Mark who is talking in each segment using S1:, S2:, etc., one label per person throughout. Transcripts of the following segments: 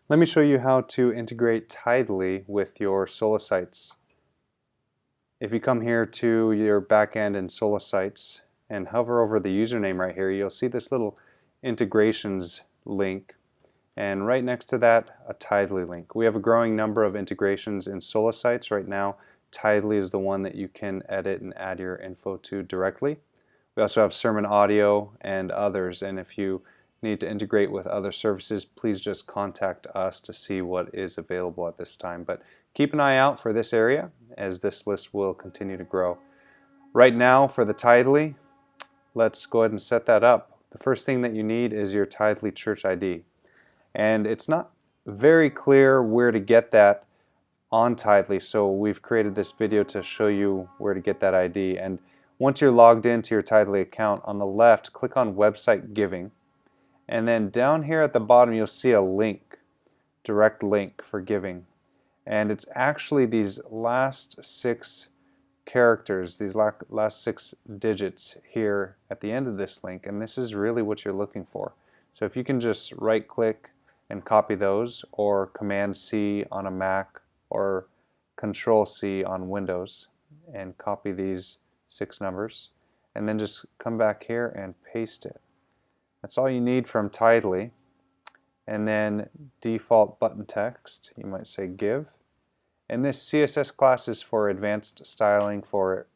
S1: Let me show you how to integrate Tidely with your SolaSites. If you come here to your backend in SolaSites and hover over the username right here, you'll see this little integrations link, and right next to that a Tidely link. We have a growing number of integrations in SolaSites right now. Tidely is the one that you can edit and add your info to directly. We also have Sermon Audio and others, and if you need to integrate with other services, please just contact us to see what is available at this time. But keep an eye out for this area as this list will continue to grow. Right now for the Tidely, let's go ahead and set that up. The first thing that you need is your Tidely Church ID. And it's not very clear where to get that on Tidely, so we've created this video to show you where to get that ID. And once you're logged into your Tidely account, on the left, click on Website Giving. And then down here at the bottom you'll see a link, direct link for giving. And it's actually these last 6 characters, these last 6 digits here at the end of this link, and this is really what you're looking for. So if you can just right click and copy those, or Command C on a Mac or Control C on Windows, and copy these 6 numbers, and then just come back here and paste it. That's all you need from Tidely. And then default button text, you might say give. And this CSS class is for advanced styling for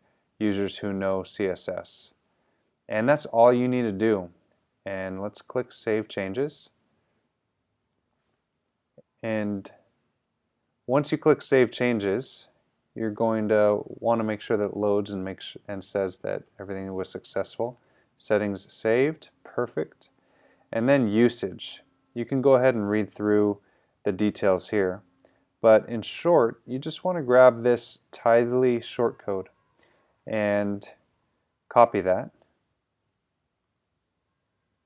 S1: users who know CSS. And that's all you need to do. And let's click Save Changes. And once you click Save Changes, you're going to want to make sure that it loads and says that everything was successful. Settings saved, perfect. And then usage. You can go ahead and read through the details here. But in short, you just want to grab this Tidely shortcode and copy that.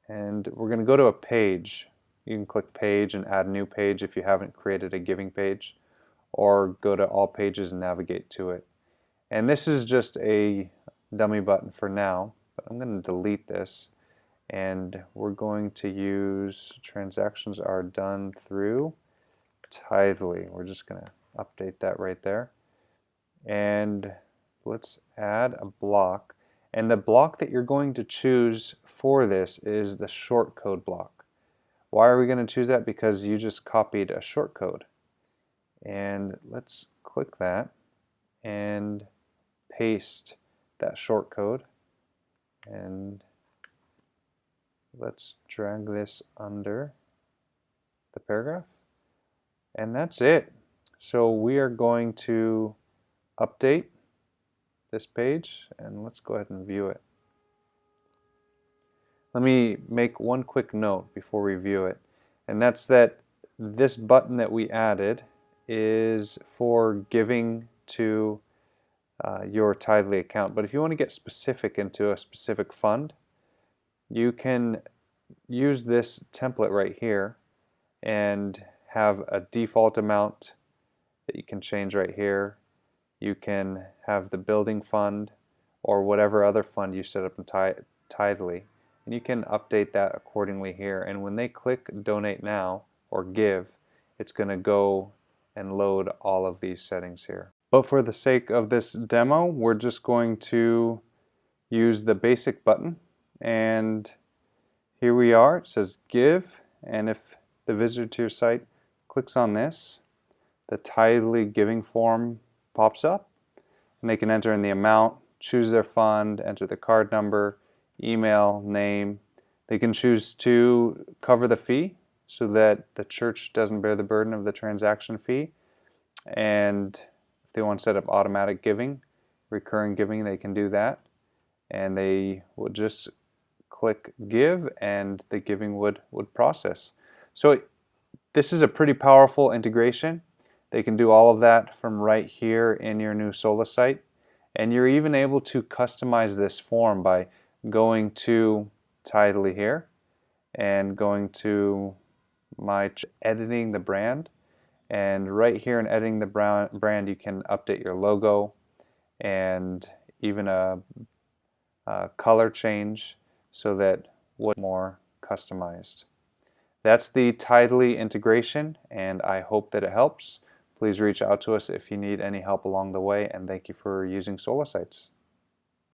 S1: And we're going to go to a page. You can click Page and add a new page if you haven't created a giving page, or go to All Pages and navigate to it. And this is just a dummy button for now, but I'm going to delete this, and we're going to use transactions are done through Tidely. We're just going to update that right there, and let's add a block. And the block that you're going to choose for this is the shortcode block. Why are we going to choose that? Because you just copied a shortcode. And let's click that and paste that shortcode, and let's drag this under the paragraph, and that's it. So we are going to update this page, and let's go ahead and view it. Let me make one quick note before we view it, and that's that this button that we added is for giving to your Tidely account. But if you want to get specific into a specific fund, you can use this template right here and have a default amount that you can change right here. You can have the building fund or whatever other fund you set up in Tidely, and you can update that accordingly here. And when they click Donate Now or Give, it's going to go and load all of these settings here. But for the sake of this demo, we're just going to use the basic button, and here we are. It says Give, and if the visitor to your site clicks on this, the Tidely giving form pops up, and they can enter in the amount, choose their fund, enter the card number, email, name. They can choose to cover the fee so that the church doesn't bear the burden of the transaction fee. And if they want to set up automatic giving, recurring giving, they can do that. And they would just click Give, and the giving would process. So this is a pretty powerful integration. They can do all of that from right here in your new SolaSite. And you're even able to customize this form by going to Tidely here and going to editing the brand, and right here in editing the brand you can update your logo and even a color change so that what's more customized. That's the Tidely integration, and I hope that it helps. Please reach out to us if you need any help along the way, and thank you for using SolaSites.